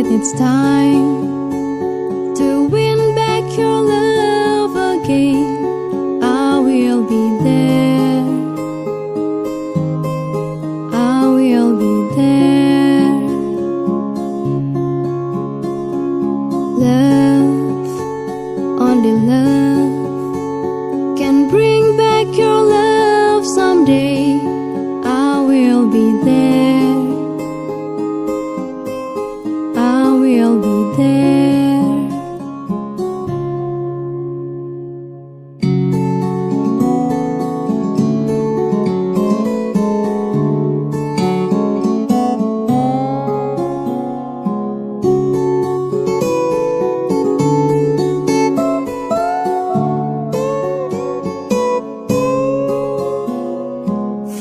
it needs time to win back your love again, I will be there. I will be there. Love, only love can bring back your love someday. I will be there. I will be there.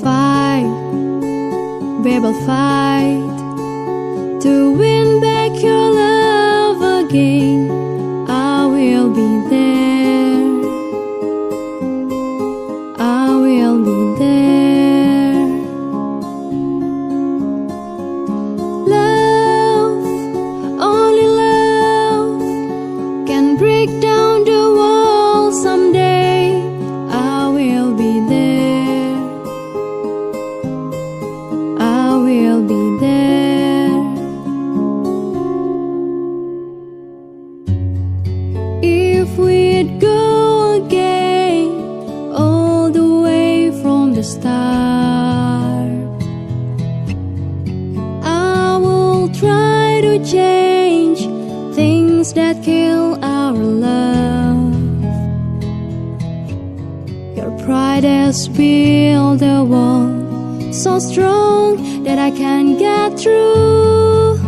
Fight, babe, I'll fight to win back your love again. I will be there. I will be there. Love, only love can break down the wall someday. I will be there. I will be there. If we'd go again all the way from the start, I will try to change things that kill our love. Your pride has built a wall so strong that I can't get through.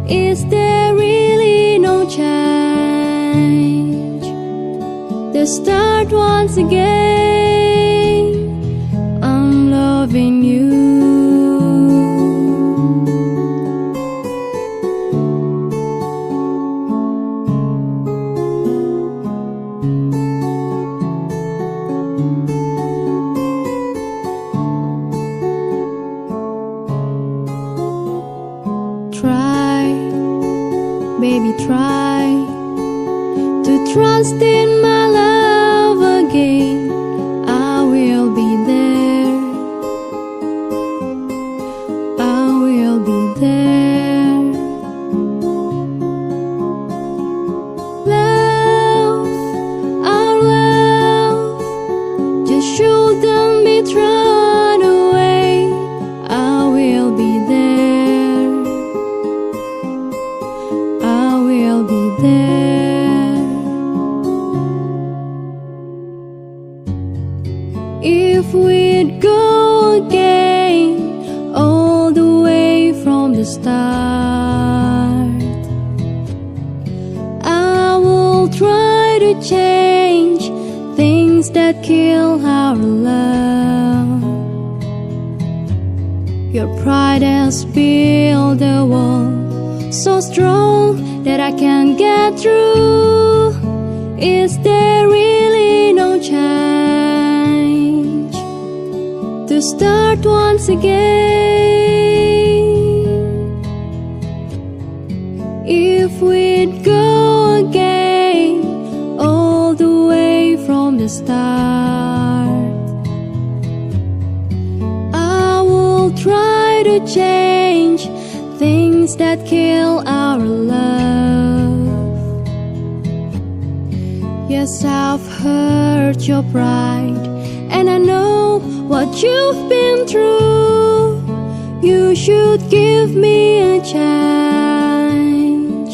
Is there really no change to start once again? I'm loving you. Try, baby, try to trust in my love again. I will be there. I will be there. Love, our love just shouldn't be thrown away. I will be there. I will be there. If we'd go again all the way from the start, I will try to change things that kill our love. Your pride has built a wall so strong that I can't get through. Is there really no change to start once again? If we'd go again all the way from the start, I will try to change things that kill our love. Yes, I've hurt your pride, and I know what you've been through. You should give me a chance